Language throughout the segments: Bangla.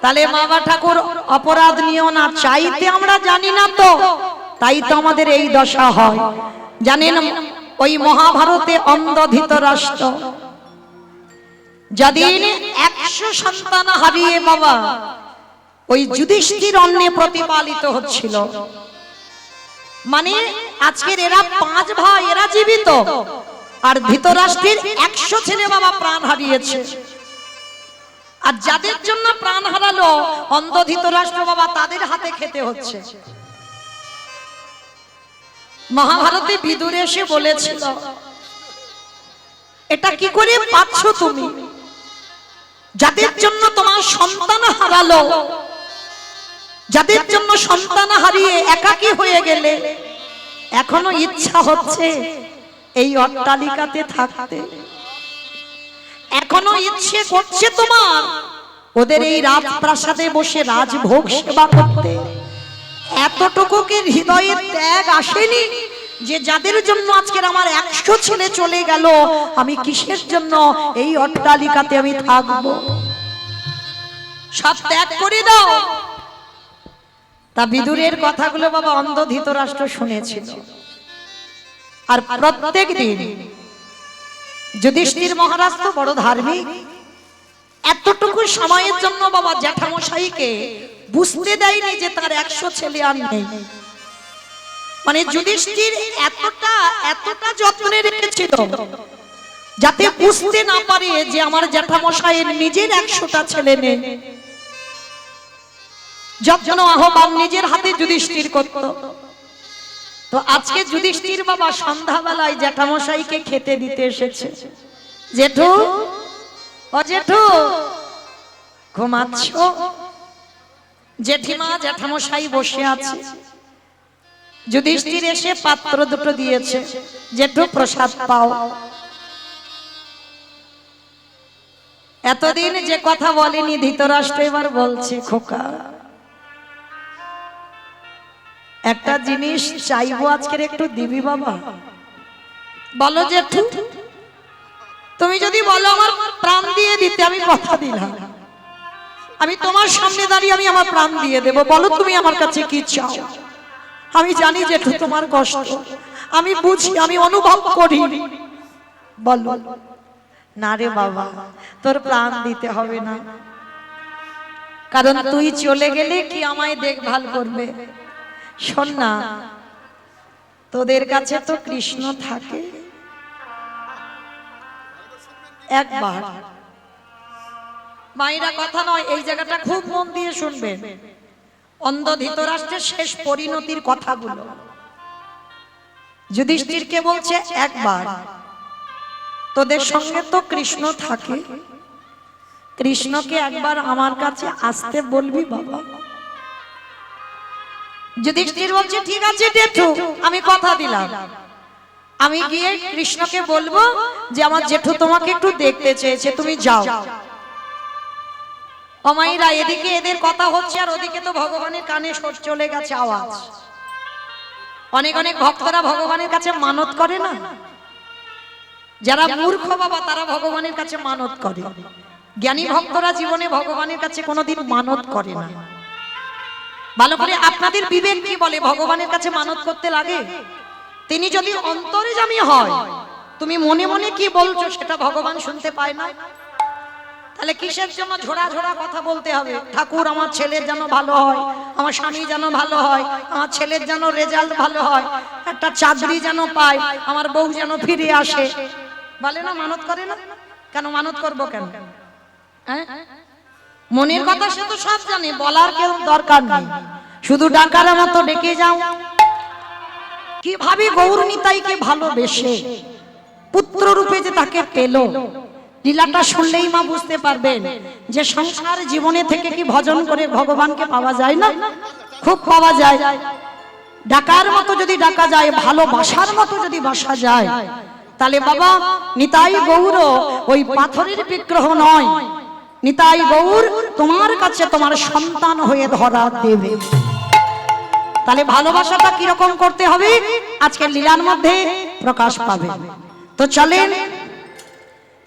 তাহলে বাবা ঠাকুর অপরাধ নিও না, চাইতে আমরা জানি না তো, তাই তো আমাদের এই দশা হয়। জানেন ওই মহাভারতে অন্ধ ধৃতরাষ্ট্র যেদিন 100 সন্তান হারিয়ে বাবা ওই যুধিষ্ঠির অন্নে প্রতিপালিত হচ্ছিল, মানে আজকের এরা 5 ভাই, এরা জীবিত, আর ধৃতরাষ্ট্রের 100 ছেলে বাবা প্রাণ হারিয়েছে। আর যাদের জন্য প্রাণ হারালো অন্ধ ধৃতরাষ্ট্র বাবা, তাদের হাতে খেতে হচ্ছে। মহাভারতে বিদুর এসে বলেছিল, এটা কি করে পাচ্ছ তুমি? যাদের জন্য তোমার সন্তান হারালো, যাদের জন্য সন্তান হারিয়ে একাকী হয়ে গেলে, এখনো ইচ্ছা হচ্ছে এই অট্টালিকাতে থাকতে, এখনো ইচ্ছে করছে তোমার ওদের এই রাজপ্রাসাদে বসে রাজভোগ সেবা করতে। এতটুকু কি হৃদয়ে ত্যাগ আসেনি যে যাদের জন্য আজকের আমার 100 ছেলে চলে গেল, আমি কিসের জন্য এই অট্টালিকাতে আমি থাকবো? সব ত্যাগ করে দাও। তা বিদুরের কথাগুলো বাবা অন্ধ ধৃতরাষ্ট্র শুনেছিল। আর প্রত্যেক দিন যুধিষ্ঠির মহারাজ তো বড় ধার্মিক, এতটুকু সময়ের জন্য বাবা জ্যাঠামশাইকে বুঝতে দেয়নি যে তার 100 ছেলে আর নেই। মানে যুধিষ্ঠির এতটা যত্নে রেখেছিল যাতে বুঝতে না পারে যে আমার জ্যাঠামশাইয়ের নিজের 100টা ছেলে নেই। যত্ন আহ্বান নিজের হাতে যুধিষ্ঠির করত। তো আজকে যুধিষ্ঠির বাবা সন্ধ্যাবেলায় জ্যাঠামশাইকে খেতে দিতে এসেছে। জেঠু, ও জেঠু ঘুমাচ্ছ? জেঠিমা জ্যাঠামশাই বসে আছে। যুধিষ্ঠির এসে পাত্র দুটো দিয়েছে, জেঠু প্রসাদ পাও। এতদিন যে কথা বলেনি ধৃতরাষ্ট্র এবার বলছে, খোকা একটা জিনিস চাইবো, আজকের একটু দিবি বাবা? বলো জেঠু। তুমি যদি বলো আমার প্রাণ দিয়ে দিতে, আমি কথা দিলাম, আমি তোমার সামনে দাঁড়িয়ে আমি আমার প্রাণ দিয়ে দেব। বলো তুমি আমার কাছে কি চাও? আমি জানি জেঠু তোমার কষ্ট, আমি বুঝি, আমি অনুভব করি। বলো। না রে বাবা, তোর প্রাণ দিতে হবে না, কারণ তুই চলে গেলে কি আমায় দেখভাল করবে? শোন না, তোদের কাছে তো কৃষ্ণ থাকে, একবার মায়েরা কথা নয়, এই জায়গাটা খুব মন দিয়ে শুনবেন। অন্ধ ধৃতরাষ্ট্রের শেষ পরিণতির কথাগুলো যুধিষ্ঠিরকে বলছে, একবার তোদের সঙ্গে তো কৃষ্ণ থাকে, কৃষ্ণকে একবার আমার কাছে আসতে বলবি বাবা। যুধিষ্ঠির বলছে, ঠিক আছে জেঠু, আমি কথা দিলাম, আমি গিয়ে কৃষ্ণকে বলবো যে আমার জেঠু তোমাকে একটু দেখতে চেয়েছে, তুমি যাও। অমাইরা এদিকে এদের কথা হচ্ছে, আর ওদিকে তো ভগবানের কানে চলে গেছে আওয়াজ। অনেক অনেক ভক্তরা ভগবানের কাছে মানত করে না, যারা মূর্খ বাবা তারা ভগবানের কাছে মানত করে। জ্ঞানী ভক্তরা জীবনে ভগবানের কাছে কোনোদিন মানত করে না। ভালো করে আপনাদের বিবেক কি বলে, ভগবানের কাছে মানত করতে লাগে? তিনি যদি অন্তর্যামী হয়, তুমি মনে মনে কি বলছো সেটা ভগবান শুনতে পায় না? তাহলে কিসের জন্য ঝোড়া ঝোড়া কথা বলতে হবে? ঠাকুর আমার ছেলের যেন ভালো হয়, আমার স্বামী যেন ভালো হয়, আমার ছেলের যেন রেজাল্ট ভালো হয়, একটা চাকরি যেন পায়, আমার বউ যেন ফিরে আসে, বলে না? মানত করে না কেন? মানত করবো কেন? মনের কথা সে তো সব জানে, বলার কেউ দরকার নেই, শুধু ডাকার মতো ডেকে যাও। কিভাবে গৌর নিতাইকে ভালোবেসে পুত্র রূপে যে তাকে পেল, লীলাটা শুনলেই মা বুঝতে পারবেন যে সংসার জীবনে থেকে কি ভজন করে ভগবানকে পাওয়া যায় না? খুব পাওয়া যায়। ডাকার মতো যদি ডাকা যায়, ভালোবাসার মতো যদি বাসা যায়, তাহলে বাবা নিতাই গৌর ওই পাথরের বিগ্রহ নয়, নিতাই গৌর তোমার কাছে তোমার সন্তান হয়ে ধরা দেবে। তাহলে ভালোবাসাটা কিরকম করতে হবে আজকে লীলার মধ্যে প্রকাশ পাবে। তো চলেন,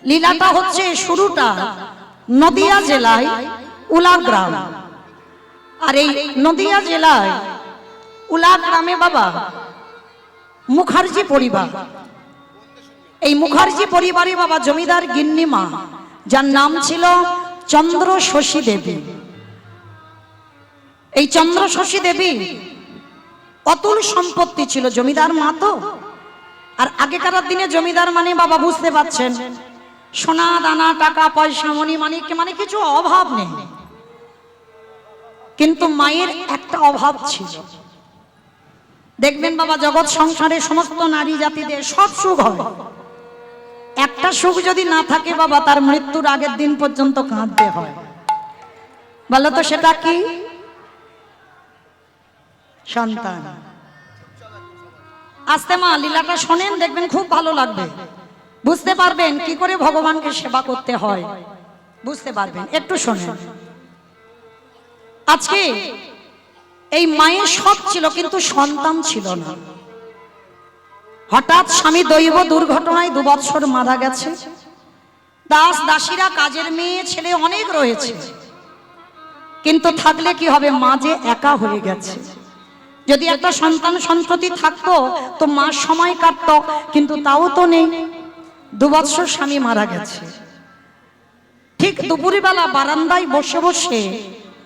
লীলাটা হচ্ছে শুরুটা নদিয়া জেলায় উলা গ্রাম। আর এই নদিয়া জেলায় উলা গ্রামে বাবা মুখার্জি পরিবার। এই মুখার্জি পরিবারে বাবা জমিদার গিন্নিমা, যার নাম ছিল চন্দ্র শশী দেবী। এই চন্দ্র শশী দেবী অতুল সম্পত্তি ছিল, জমিদার মা তো। আর আগেকার দিনে জমিদার মানে বাবা বুঝতে পাচ্ছেন, সোনা দানা টাকা পয়সা মণি মানিক মানে কিছু অভাব নেই। কিন্তু মায়ের একটা অভাব ছিল। দেখবেন বাবা জগৎ সংসারে সমস্ত নারী জাতিদের সব সুখ হবে, একটা সুখ যদি না থাকে বাবা তার মৃত্যুর আগের দিন পর্যন্ত কাঁদতে হয়। বলো তো সেটা কি? সন্তান। আস্তে মা লীলাটা শোনেন, দেখবেন খুব ভালো লাগবে, বুঝতে পারবেন কি করে ভগবানকে সেবা করতে হয়, বুঝতে পারবেন। একটু শোনেন। আজকে এই মায়ের সব ছিল কিন্তু সন্তান ছিল না। হঠাৎ স্বামী দৈব দুর্ঘটনায় 2 বছর মারা গেছে। দাস দাসীরা, কাজের মেয়ে ছেলে অনেক রয়েছে, কিন্তু থাকলে কি হবে, মা যে একা হয়ে গেছে। যদি একটা সন্তান সন্ততি থাকতো তো মা সময় কাটতো, কিন্তু তাও তো নেই। 2 বছর স্বামী মারা গেছে। ঠিক দুপুরবেলা বারান্দায় বসে বসে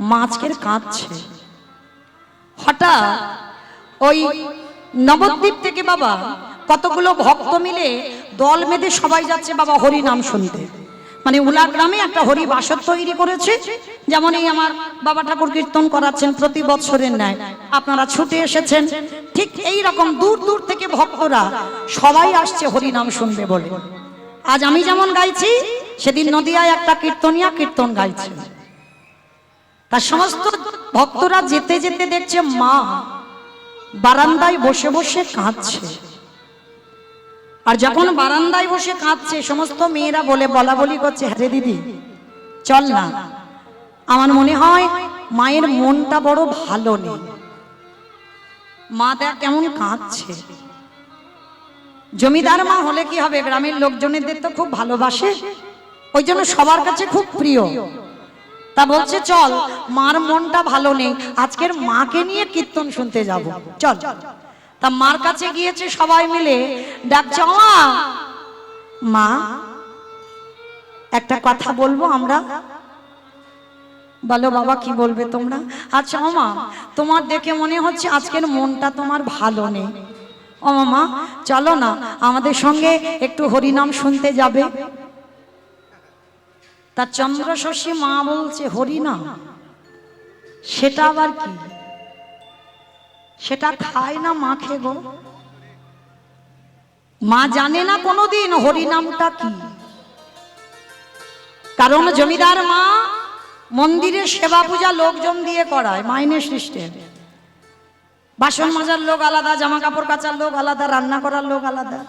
মা আজকের কাঁদছে। হঠাৎ ওই নবদ্বীপ থেকে বাবা কতগুলো ভক্ত মিলে দল বেঁধে সবাই যাচ্ছে বাবা হরি নাম শুনতে। মানে উলা গ্রামে একটা হরি বাসর তৈরি করেছে, যেমন এই আমার বাবা ঠাকুর কীর্তন করাচ্ছেন প্রতি বছরের ন্যায়, আপনারা ছুটে এসেছেন। ঠিক এই রকম দূর দূর থেকে ভক্তরা সবাই আসছে হরি নাম শুনবে বলে। আজ আমি যেমন গাইছি, সেদিন নদিয়ায় একটা কীর্তনিয়া কীর্তন গাইছে। তার সমস্ত ভক্তরা যেতে যেতে দেখছে মা বারান্দায় বসে বসে কাঁদছে। আর যখন বারান্দায় বসে কাঁদছে, সমস্ত মেয়েরা বলা বলি করছে, হ্যাঁ দিদি চল না, আমার মনে হয় মায়ের মনটা বড় ভালো নেই, মা দেখ কেমন কাঁদছে। জমিদার মা হলে কি হবে, গ্রামের লোকজনেদের তো খুব ভালোবাসে, ওই জন্য সবার কাছে খুব প্রিয়। তা বলছে চল, মার মনটা ভালো নেই, আজকের মাকে নিয়ে কীর্তন শুনতে যাব, চল। তা মার কাছে গিয়েছে সবাই মিলে, ডাকছে মা একটা কথা বলবো আমরা। বলো বাবা কি বলবে তোমরা? আচ্ছা মা, তোমার দেখে মনে হচ্ছে আজকের মনটা তোমার ভালো নেই, ও মামা চলো না আমাদের সঙ্গে একটু হরিনাম শুনতে যাবে। তা চন্দ্র শশী মা বলছে হরিনাম সেটা আবার কি? সেটা খায় না মাখে গো, মা জানে না কোনোদিন হরিনামটা কি। কারণ জমিদার মা মন্দিরে সেবা পূজা লোকজন দিয়ে করায়, মাইনে সিস্টেম। বাসন মাজার লোক আলাদা, জামা কাপড় কাচার লোক আলাদা, রান্না করার লোক আলাদা,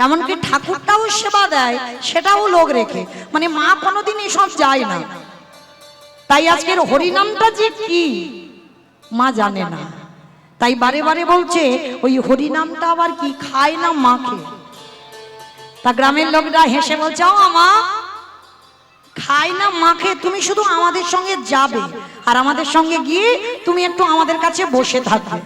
এমনকি ঠাকুরটাও সেবা দেয় সেটাও লোক রেখে, মানে মা কোনোদিন এসব যায় না। তাই আজকের হরিনামটা যে কি মা জানে না, তাই বারে বারে বলছে ওই হরিনামটা আবার কি, খায় না মাকে। তা গ্রামের লোকরা হেসে বলছে ও মা খায় না মাকে, তুমি শুধু আমাদের সঙ্গে যাবে, আর আমাদের সঙ্গে গিয়ে তুমি একটু আমাদের কাছে বসে থাকবে।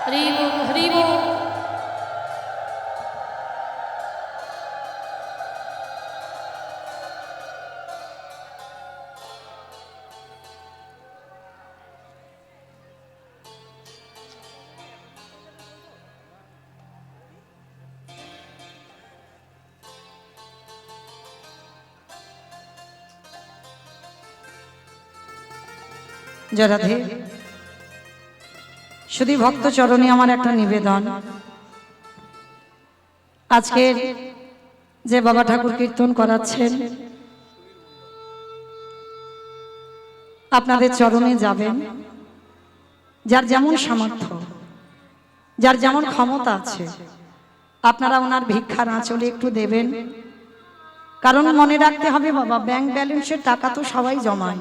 হরি বল হরি বল। জয় রাধে। শুধু ভক্ত চরণে আমার একটা নিবেদন, আজকের যে বাবা ঠাকুর কীর্তন করাচ্ছেন আপনাদের চরণে যাবেন, যার যেমন সামর্থ্য, যার যেমন ক্ষমতা আছে আপনারা ওনার ভিক্ষার আঁচলে একটু দেবেন। কারণ মনে রাখতে হবে বাবা, ব্যাংক ব্যালেন্সের টাকা তো সবাই জমায়,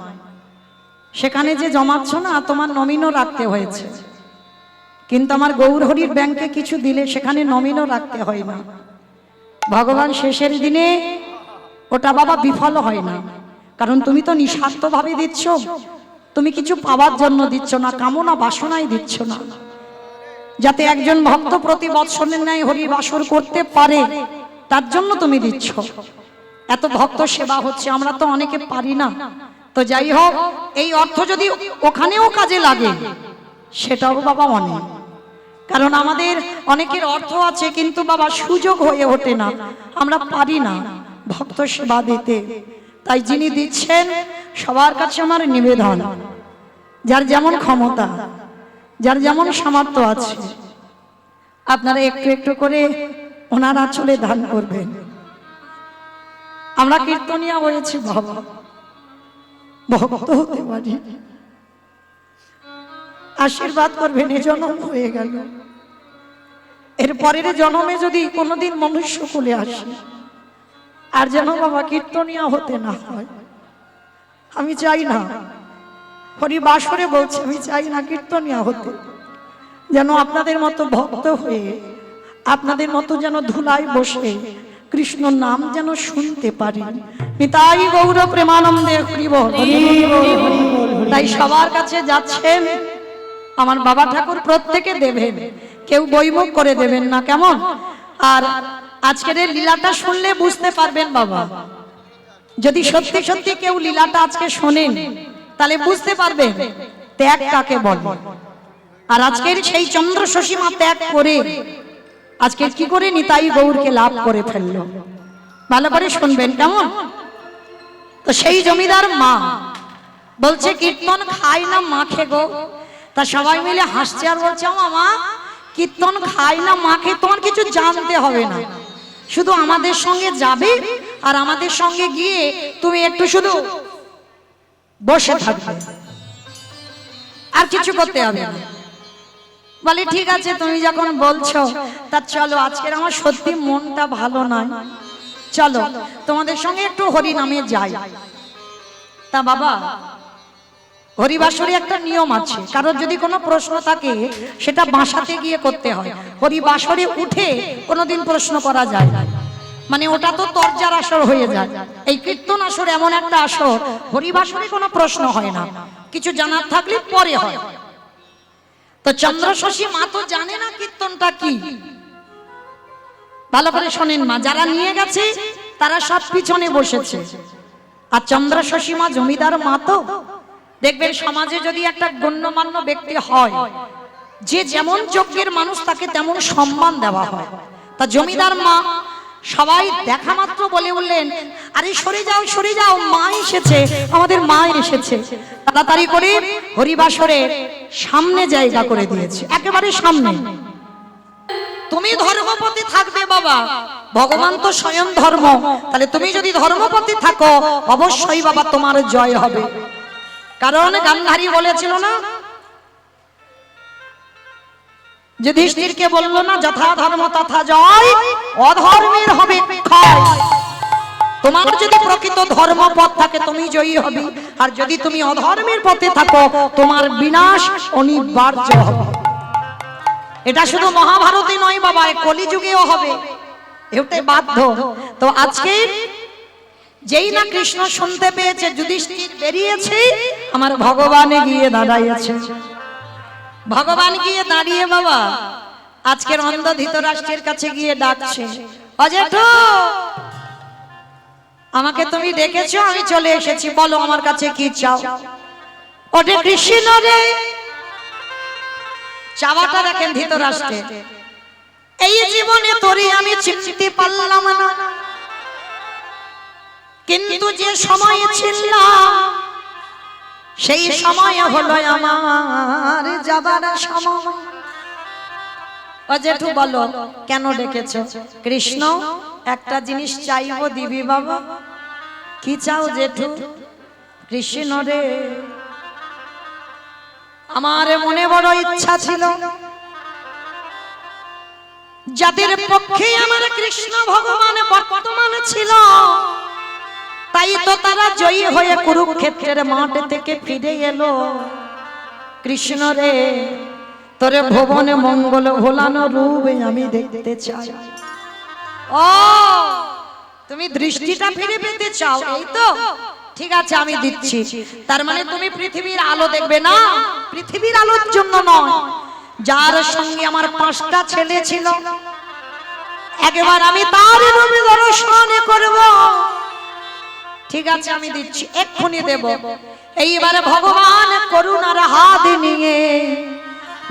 সেখানে যে জমাচ্ছ না তোমার নমিনও রাখতে হয়েছে, কিন্তু আমার গৌরহরির ব্যাংকে কিছু দিলে সেখানে নমিনও রাখতে হয় না। ভগবান শেষের দিনে ওটা বাবা বিফল হয় না, কারণ তুমি তো নিঃস্বার্থভাবে দিচ্ছ, তুমি কিছু পাওয়ার জন্য দিচ্ছ না, কামনা বাসনায় দিচ্ছ না, যাতে একজন ভক্ত প্রতি বৎসরের ন্যায় হরি বাসর করতে পারে তার জন্য তুমি দিচ্ছ। এত ভক্ত সেবা হচ্ছে, আমরা তো অনেকে পারি না, তো যাই হোক এই অর্থ যদি ওখানেও কাজে লাগে সেটাও বাবা অনেক, কারণ আমাদের অনেকের অর্থ আছে কিন্তু বাবা সুযোগ হয়ে ওঠে না, আমরা পারি না ভক্ত সেবা দিতে। তাই যিনি দিচ্ছেন সবার কাছে আমার নিবেদন, যার যেমন ক্ষমতা, যার যেমন সামর্থ্য আছে আপনারা একটু একটু করে ওনার আঁচলে দান করবেন। আমরা কীর্তনিয়া হয়েছি বাবা, ভক্ত হতে পারি, আশীর্বাদ করবেন। এ জন্ম হয়ে গেল, এর পরের জন্মে যদি কোনোদিন মনুষ্য কুলে আসে আর যেন বাবা কীর্তনিয়া হতে না হয়। আমি চাই না, হরি বাসরে বলছে আমি চাই না কীর্তনিয়া হতে, যেন আপনাদের মতো ভক্ত হয়ে, আপনাদের মতো যেন ধুলায় বসে কৃষ্ণ নাম যেন শুনতে পারি। নিতাই গৌর প্রেমানন্দে হরি বল। তাই সবার কাছে যাচ্ছেন আমার বাবা ঠাকুর প্রত্যেকে দেবেন, কেউ বইমুখ করে দেবেন না, কেমন? আর আজকের এই লীলাটা শুনলে বুঝতে পারবেন বাবা, যদি সত্যি সত্যি কেউ লীলাটা আজকে শোনেন তাহলে বুঝতে পারবেন ত্যাগ কাকে বলে। আর আজকের সেই চন্দ্র শশীমা ত্যাগ করে আজকে কি করে নিতাই গৌরকে লাভ করে ফেললো, ভালো করে শুনবেন কেমন? তো সেই জমিদার মা বলছে কীর্তন খাই না মাখে গো, তা সবাই মিলে হাসছে আর বলছে মামা কীর্তন খাই না মাখে, তোমার কিছু জানতে হবে না, শুধু আমাদের সঙ্গে যাবে আর আমাদের সঙ্গে গিয়ে তুমি একটু শুধু বসে থাকবে, আর কিছু করতে হবে না। বলে ঠিক আছে তুমি যখন বলছো তা চলো, আজকের আমার সত্যি মনটা ভালো নয়, চলো তোমাদের সঙ্গে একটু হরি নামে যাই। তা বাবা হরিবাসরে একটা নিয়ম আছে, কারোর যদি কোনো প্রশ্ন থাকে সেটা বাসাতে গিয়ে করতে হয়, হরিবাসরে উঠে কোনোদিন প্রশ্ন করা যায় না, মানে ওটা তো তরজার আসর হয়ে যায়। এই কীর্তন আসর এমন একটা আসর, হরিবাসরে কোনো প্রশ্ন হয় না, কিছু জানার থাকলে পরে হয়। তো চন্দ্র শশী মা তো জানে না কীর্তনটা কি, ভালো করে শোনেন মা, যারা নিয়ে গেছে তারা সব পিছনে বসেছে, আর চন্দ্র শশী মা জমিদার মা তো দেখবেন সমাজে যদি একটা গণ্যমান্য ব্যক্তি হয়, যে যেমন যোগ্যের মানুষ তাকে তেমন সম্মান দেওয়া হয়। তা জমিদার মা সবাই দেখা মাত্র বলে উঠলেন আরে সরে যাও, মা এসেছে, আমাদের মা এসেছে। তাড়াতাড়ি করে হরিবাসরের সামনে জায়গা করে দিয়েছে, একেবারে সামনে। তুমি ধর্মপতি থাকবে বাবা, ভগবান তো স্বয়ং ধর্ম, তাহলে তুমি যদি ধর্মপতি থাকো অবশ্যই বাবা তোমার জয় হবে। কারণ গান্ধারী বলেছিল না, যুধিষ্ঠিরকে বলল না যথা ধর্ম তথা জয়, অধর্মের হবে ক্ষয়। তোমার যদি প্রকৃত ধর্ম পথ থাকে তুমি জয়ী হবে, আর যদি তুমি অধর্মের পথে থাকো তোমার বিনাশ অনিবার্য হবে। এটা শুধু মহাভারতে নয় বাবা, কলিযুগেও হবে, এতে বাধ্য। তো আজকে যেই না কৃষ্ণ শুনতে পেয়েছে যুধিষ্ঠির বেরিয়েছে, আমার ভগবানে গিয়ে দাঁড়াইছে। ভগবান গিয়ে দাঁড়িয়ে বাবা আজকের অন্ধ ধৃতরাষ্ট্রের কাছে গিয়ে ডাকছে, অজেঠু আমাকে তুমি ডেকেছো, আমি চলে এসেছি, বলো আমার কাছে কি চাও। ওরে কৃষ্ণ রে, চাওয়াটা দেখেন ধৃতরাষ্ট্রে, এই জীবনে তোরে আমি চিনতে পারলাম না, কিন্তু যে সময় ছিলাম সেই সময় হলো আমার যাবার সময়। ও জেঠু বলো কেন ডেকেছো? কৃষ্ণ একটা জিনিস চাইবো দিবি বাবা। কি চাও জেঠু? কৃষ্ণ রে আমার মনে বড় ইচ্ছা ছিল, যাদের পক্ষে আমার কৃষ্ণ ভগবান বর্তমান ছিল, তাই তো তারা জয়ী হয়ে কুরুক্ষেত্রের মাঠ থেকে ফিরে এলো। কৃষ্ণ রে তোরে ভুবনে মঙ্গল ভোলানো রূপ আমি দেখতে চাই। ও তুমি দৃষ্টিটা ফিরে পেতে চাও, এই তো ঠিক আছে আমি দিচ্ছি। তার মানে তুমি পৃথিবীর আলো দেখবে না? পৃথিবীর আলোর জন্য নয়, যার সঙ্গে আমার 5টা ছেলে ছিল, একবার আমি তার রূপ দর্শন করব। ঠিক আছে আমি দিচ্ছি, এক্ষুনি দেব। এইবারে ভগবান করুণার হাত নিয়ে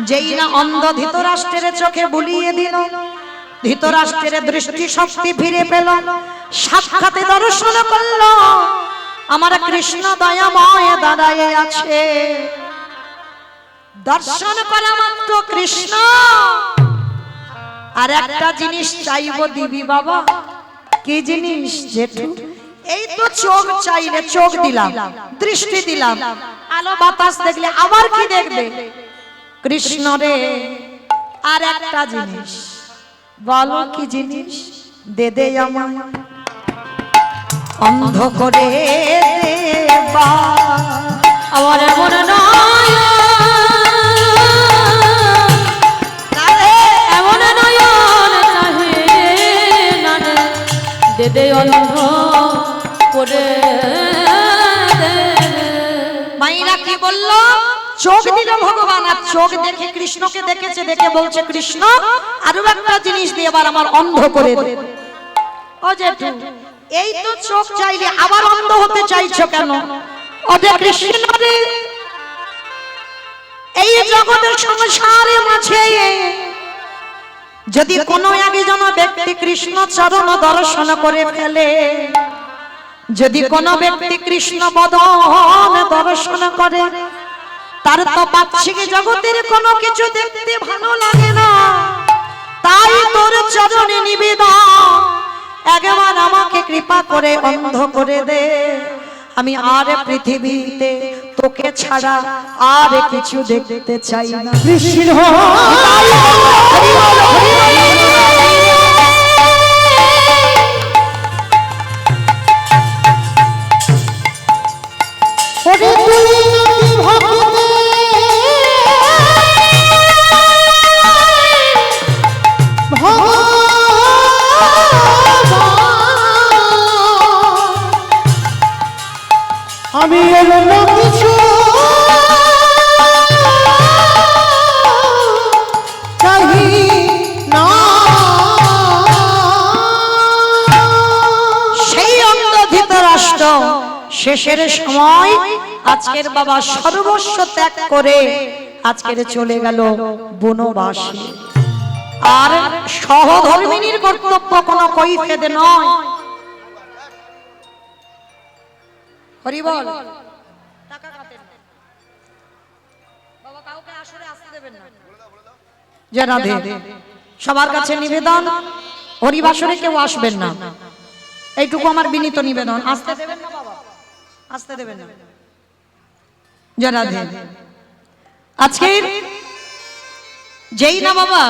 যেই না অন্ধ ধৃতরাষ্ট্রের চোখে বুলিয়ে দিল, ধৃতরাষ্ট্রের দৃষ্টি শক্তি ফিরে পেল, সাক্ষাতে দর্শন করল আমার কৃষ্ণ দয়াময় দাঁড়ায় আছে। দর্শন করা মাত্র কৃষ্ণ আর একটা জিনিস চাইবো দিবি বাবা। কি জিনিস জেঠু? এই তো চোখ চাইলে চোখ দিলাম, দৃষ্টি দিলাম, আলো বাতাস দেখলে আবার কি দেখবে? কৃষ্ণ রে আর একটা জিনিস বলো, কি জিনিস? দে দে আমায় অন্ধ করে দেবা। আমার এমন নয়, এমন নয়ন চাহে না রে, দে দে অন্ধ করে দে। মাইরা কি বললো? চোখ দিল ভগবান, আর চোখ দেখে কৃষ্ণকে দেখেছে, দেখে বলছে কৃষ্ণ আরো একটা জিনিস দিয়ে এবার আমার অন্ধ করে দে। ও জেঠু এই তো চোখ চাইলে আবার অন্ধ হতে চাইছো কেন? ওরে কৃষ্ণ রে এই জগতের সংসারে মাঝে যদি কোনো একজন ব্যক্তি কৃষ্ণ চরণ দর্শন করে ফেলে, যদি কোনো ব্যক্তি কৃষ্ণ বদন দর্শন করে, তার তো বাহ্যিক জগতের কোনো কিছু দেখতে ভালো লাগে না। তাই তোর চরণে নিবেদন, একবার আমাকে কৃপা করে অন্ধ করে দে। আমি আর পৃথিবীতে তোকে ছাড়া আর কিছু দেখতে চাই না। কৃষ্ণ আমি অন্য কিছু চাই না। সেই অন্ধ ধৃতরাষ্ট্র শেষের সময় আজকের বাবা সর্বস্ব ত্যাগ করে আজকের চলে গেল বনবাসে। আর সহধর্মিনীর কর্তব্য কোনো কৈফিয়ত নয়। হরি বল। টাকা কাটেন বাবা, কাউকে আসরে আসতে দেবেন না। জয় রাধে। সবার কাছে নিবেদন, হরিবাসরে কেউ আসবেন না, এইটুকু আমার বিনীত নিবেদন। আসতে দেবেন না বাবা, আসতে দেবেন না। জয় রাধে। আজকে যেই না বাবা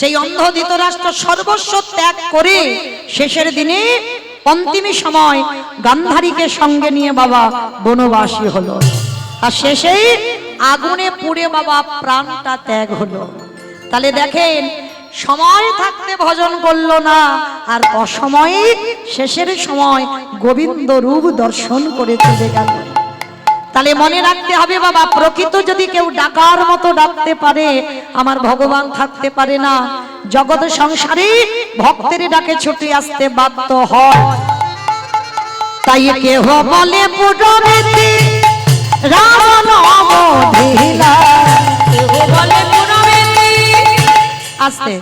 সেই অন্ধ ধৃতরাষ্ট্র সর্বস্ব ত্যাগ করে শেষের দিনে অন্তিম সময় গান্ধারীকে সঙ্গে নিয়ে বাবা বনবাসী হলো, আর শেষে আগুনে পুড়ে বাবা প্রাণটা ত্যাগ হলো। তাহলে দেখেন সময় থাকতে ভজন করলো না, আর অসময়ে শেষের সময় গোবিন্দ রূপ দর্শন করে চলে গেল। তাহলে মনে রাখতে হবে বাবা, প্রকৃত যদি কেউ ডাকার মতো ডাকতে পারে, আমার ভগবান থাকতে পারে না। জগৎ সংসারে ভক্তের ডাকে ছুটে আসতে বাধ্য হয়। তাই কেহ বলে পুরমেতে রাম অবধিলা, কেহ বলে পুরমেতে। আস্তে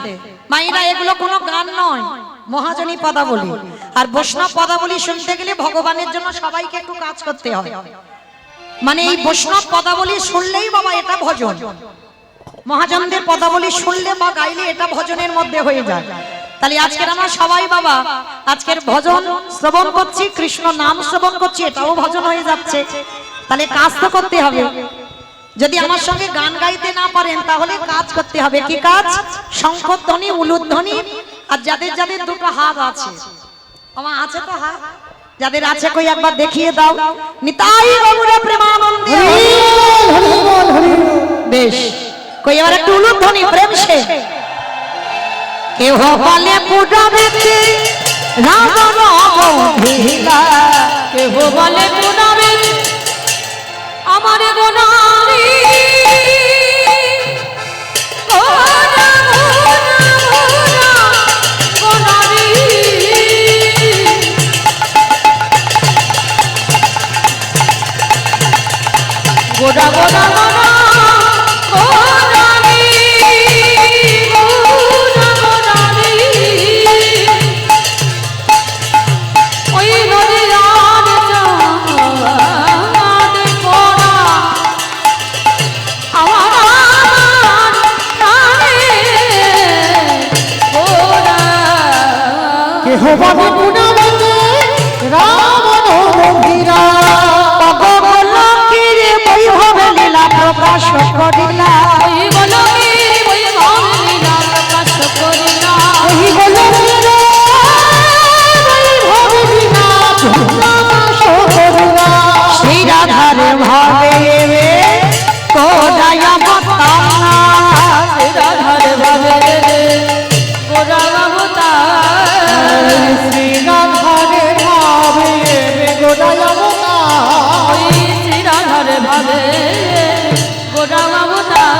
মাইরা, এগুলো কোনো গান নয়, মহাজনী পদাবলী। আর বৈষ্ণব পদাবলী শুনতে গেলে ভগবানের জন্য সবাইকে একটু কাজ করতে হয়। মানে এই বৈষ্ণব পদাবলী শুনলেই বাবা এটা ভজন, মহাজনদের পদাবলী শুনলে বা গাইলে এটা ভজনের মধ্যে হয়ে যায়। তাহলে আজকের আমরা সবাই বাবা আজকের ভজন শ্রবণ করছি, কৃষ্ণ নাম শ্রবণ করছি, এটাও ভজন হয়ে যাচ্ছে। তাহলে কাজ তো করতে হবে। যদি আমার সঙ্গে গান গাইতে না পারেন তাহলে কাজ করতে হবে। কি কাজ? শঙ্খধ্বনি, উলুধ্বনি। আর যাদের যাদের দুটো হাত আছে, আমার আছে তো হাত, যাদের আছে কই একবার দেখিয়ে দাও। নিতাই গৌর প্রেমানন্দে। বেশ, কই এবার একটু উলুধ্বনি প্রেম সে। কেহ বলে পুরবেতে রাম রঘুবীরা, কেহ বলে গুণাবে আমার গুণারি, গুণা গুণারি। গোড়া গোড়া গোড়া গোড়ারি, গোড়া গোড়ারি। ওই নদীর চাঁদ গোড়া আমার প্রাণে গোড়া। কেহ বলে পুনবেতে রাম রঘুবীরা, পগবলকিরে বৈভবে লীলা প্রকাশ করিলা। ওই গোলকে ওই ভাবলীলা প্রকাশ করিলা। এই গোলকেরে বৈভবলীলা প্রকাশ করিলা। সেই রাধার ভাবে কোদায় অবতার, রাধার ভাবে গোড়া অবতার। শ্রীরাধারে ভাবে গোড়ায় অবতার। ওই শ্রীরাধার ভাবে গোড়া অবতার।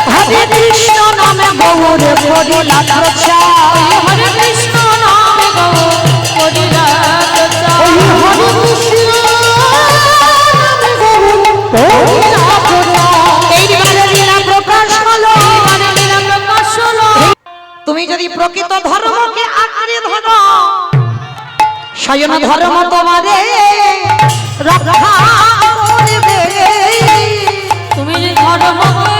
হরে কৃষ্ণ নামে গৌর করিলা প্রচার। হরে কৃষ্ণ নামে গো করিলা প্রচার। ওই হরে কৃষ্ণ নামে গৌর করিলা প্রচার। এইবারে লীলা প্রকাশ হলো। এইবারে লীলা প্রকাশ হলো। তুমি যদি প্রকৃত ধর্মকে আঁকড়ে ধরো, শয়ন ধর্ম তোমারে রক্ষা করবে। তুমি যে ধর্মকে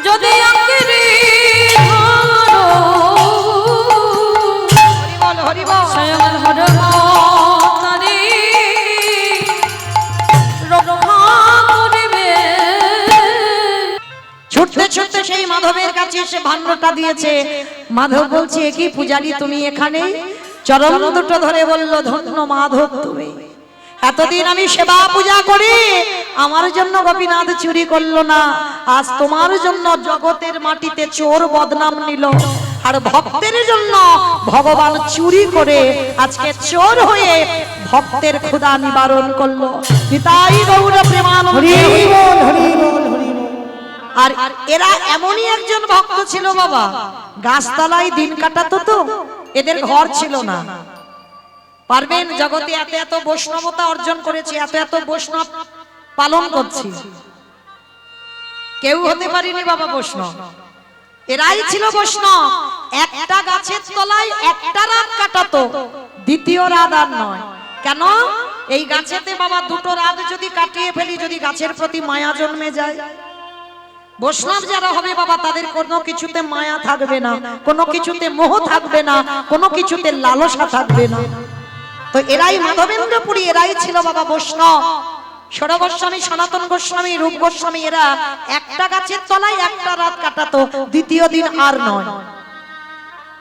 যদি আঁকড়ে ধরো, হরিবল হরিবল। স্বয়ং ধর্ম তারে রক্ষা করবে। ছুটতে ছুটতে সেই মাধবের কাছে এসে ভাণ্ডটা দিয়েছে। মাধব বলছে, এ কি পূজারি তুমি এখানে? চরণ দুটো ধরে বলল, ধন্য মাধব তুমি। এতদিন আমি সেবা পূজা করি, আমার জন্য গোপীনাথ চুরি করলো না, আজ তোমার জন্য জগতের মাটিতে চোর বদনাম নিল। আর ভক্তের জন্য ভগবান চুরি করে আজকে চোর হয়ে ভক্তের ক্ষুধা নিবারণ করলো। নিতাই গৌর প্রেমানন্দে। হরিবল হরিবল হরিবল। আর এরা এমনই একজন ভক্ত ছিল বাবা, গাছতলায় দিন কাটাতো। তো এদের ঘর ছিল না। পারবেন, জগতে এত এত বৈষ্ণবতা অর্জন করেছে, এত এত বৈষ্ণব পালন করছি, কেউ হতে পারিনি বাবা বৈষ্ণব। এরাই ছিল বৈষ্ণব। একটা গাছের তলায় একটা রাত কাটাতো, দ্বিতীয় রাত আর নয়। কেন? এই গাছেতে বাবা দুটো রাত যদি কাটিয়ে ফেলি, যদি গাছের প্রতি মায়া জন্মে যায়, বৈষ্ণব যারা হবে বাবা তাদের কোনো কিছুতে মায়া থাকবে না, কোনো কিছুতে মোহ থাকবে না, কোনো কিছুতে লালসা থাকবে না। তো এরাই মাধবেন্দ্রপুরী, এরাই ছিল বাবা বৈষ্ণব। সর গোস্বামী, সনাতন গোস্বামী, রূপ গোস্বামী, এরা একটা গাছের তলায় একটা রাত কাটাতো, দ্বিতীয় দিন আর নয়।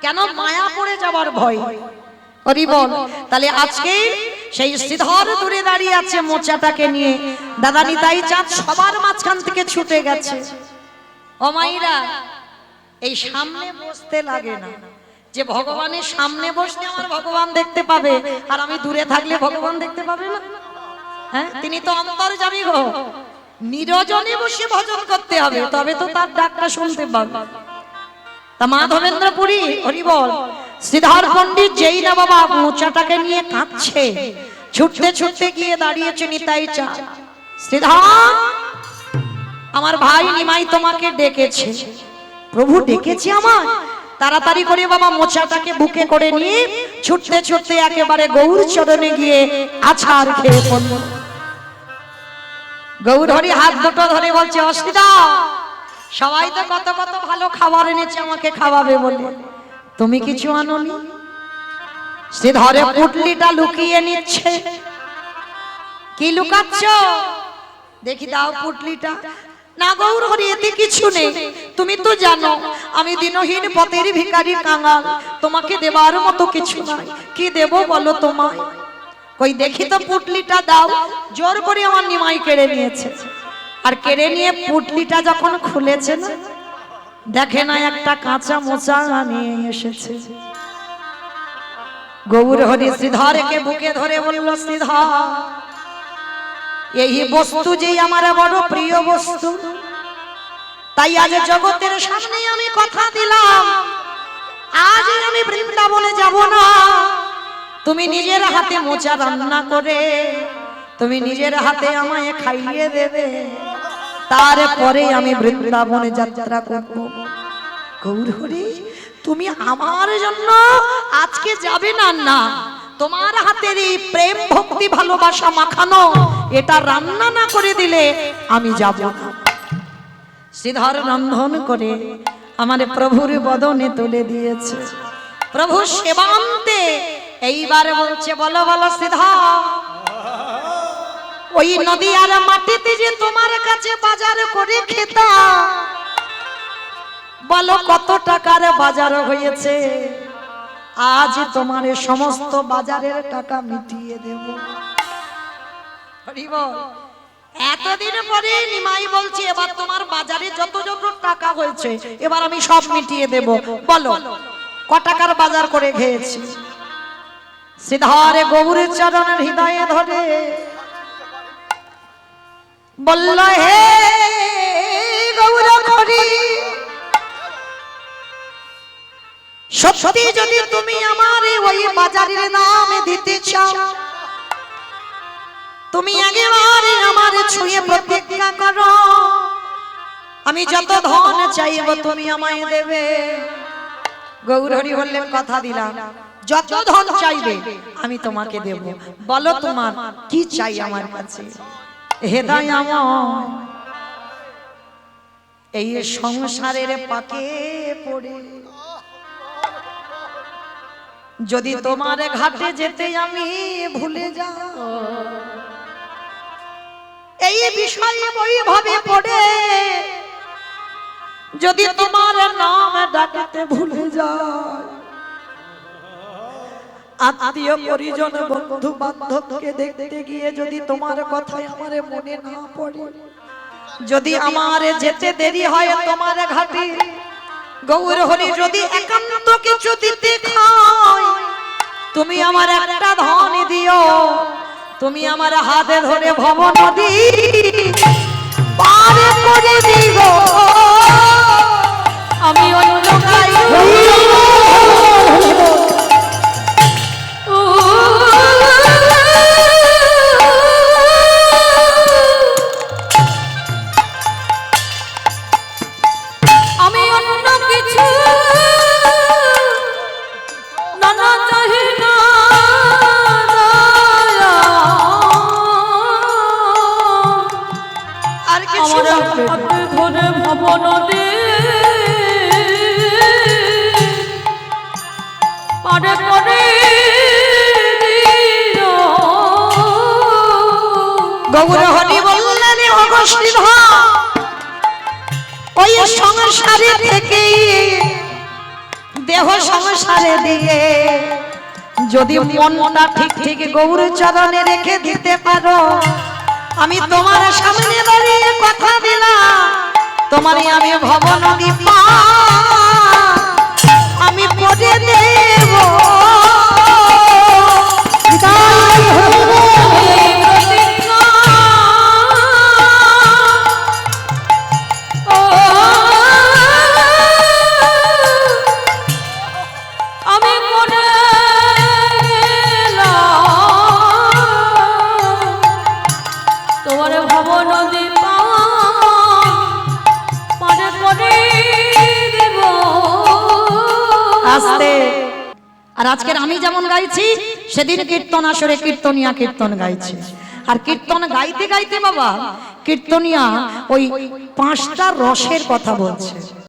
কেন? মায়া পড়ে যাওয়ার ভয়। হরিবল। তাহলে আজকে সেই শ্রীধর দূরে দাঁড়িয়ে আছে মোচাটাকে নিয়ে। দাদা নিতাই চাঁদ সবার মাঝখান থেকে ছুটে গেছে। ও মাইরা, এই সামনে বসতে লাগে না, যে ভগবানের সামনে বসলে আমার ভগবান দেখতে পাবে, আর আমি দূরে থাকলে ভগবান দেখতে পাবে না। হ্যাঁ, তিনি তো অন্তর্যামী গো। নিরজনে বসে ভজন করতে হবে, তবে তো তার ডাকটা শুনতে পাবে। তা মাধবেন্দ্রপুরী, হরিবল। শ্রীধর পণ্ডিত যেই না বাবা মোচাটাকে নিয়ে কাঁদছে, ছুটতে ছুটতে গিয়ে দাঁড়িয়েছে নিতাই চাঁদ। শ্রীধর, আমার ভাই নিমাই তোমাকে ডেকেছে। প্রভু ডেকেছে আমার? তাড়াতাড়ি করে বাবা মোচাটাকে বুকে করে নিয়ে ছুটতে ছুটতে একেবারে গৌর চরণে গিয়ে আছাড় খেয়ে পড়ল। গৌর হরি হাত দুটো ধরে বলছে, অসিতা সবাই তো কত কত ভালো খাবার এনেছে আমাকে খাওয়াবে বলে, তুমি কিছু আনোনি? শ্রীধরে পুটলিটা লুকিয়ে নিচ্ছে। কি লুকাচ্ছ? দেখি দাও পুটলিটা। না গৌর হরি, এতে কিছু নেই। তুমি তো জানো আমি দিনহীন পথের ভিখারি কাঙাল, তোমাকে দেবার মতো কিছু নাই। কি দেব বলো তোমায়? কই দেখি তো পুটলিটা দাও। জোর করে আমার নিমাই কেড়ে নিয়েছে। আর কেড়ে নিয়ে পুটলিটা যখন খুলেছে না, দেখে না একটা কাঁচা মোচা নিয়ে এসেছে। গৌর হরি শ্রীধরকে বুকে ধরে বলল, শ্রীধর এই বস্তু যেই আমার বড় প্রিয় বস্তু, তাই আজ জগতের সামনে আমি কথা দিলাম, আজ আমি বৃন্দাবনে যাব না। তুমি নিজের হাতে মোচা রান্না করে তুমি নিজের হাতে আমায় খাইয়ে দেবে, তারপরে আমি বৃন্দাবনে যাত্রা করব। গৌর হরি, তুমি আমার জন্য আজকে যাবে না? না, তোমার হাতের এই প্রেম ভক্তি ভালোবাসা মাখানো এটা রান্না না করে দিলে আমি যাব না। শ্রীধর রন্ধন করে আমার প্রভুর বদনে তুলে দিয়েছে। প্রভু সেবান্তে এইবার বলছে, বলো বলো শ্রীধর, ওই নদী আর মাটিতে যে তোমার কাছে বাজার করে খেতাম, বলো কত টাকার বাজার হয়েছে? আজ তোমার সমস্ত বাজারের টাকা মিটিয়ে দেব। হরি বল। এতদিন পরে নিমাই বলছে, এবার তোমার বাজারে যত যত টাকা হয়েছে এবার আমি সব মিটিয়ে দেব। বলো ক টাকার বাজার করে খেয়েছি? শ্রীধরে গৌরের চরণের হৃদয়ে ধরে বলল, হে গৌর হরি, সত্যি যদি তুমি আমার ওই বাজারের নাম দিতে চাও, তুমি একেবারে আমার ছুঁয়ে প্রতিজ্ঞা করো, আমি যত ধন চাইব তুমি আমায় দেবে। গৌর হরি বললেন, কথা দিলাম, যত ধন চাইবে আমি তোমাকে দেব। বলো তোমার কি চাই আমার কাছে? হে দয়াময়, এই সংসারের পাকে পড়ে যদি তোমার ঘাটে যেতে আমি ভুলে যাই, এই বিষয়ে ওইভাবে পড়ে যদি তোমার নাম ডাকতে ভুলে যায়, আত্মীয় পরিজন বন্ধু বান্ধবকে দেখতে গিয়ে যদি তোমার কথাই আমার মনে না পড়ে, যদি আমার যেতে দেরি হয় তোমার ঘাটে, গৌর হরি যদি একান্ত কিছু দিতে খাই, তুমি আমার একটা ধন দিও, তুমি আমার হাতে ধরে ভব নদী পার করে দিও। আমি অন্য কিছু নানা চাহি না, আর কিছু ধরে ভবন পারে করে গৌর হরি বললেন, ওই সংসারে থেকে দেহ সংসারে দিয়ে যদি মনটা ঠিক ঠিক গৌর চরণে রেখে দিতে পারো, আমি তোমার সামনে দাঁড়িয়ে কথা দিলাম, তোমারই আমি ভব নদী আমি পড়ে দেব। আমি মনে তোমার ভব নদী পারে করে দেব। আস্তে। আর আজকের আমি যেমন গাইছি, সেদিন কীর্তন আসরে কীর্তনিয়া কীর্তন গাইছে। আর কীর্তন গাইতে গাইতে বাবা কীর্তনিয়া ওই 5টা রসের কথা বলছে।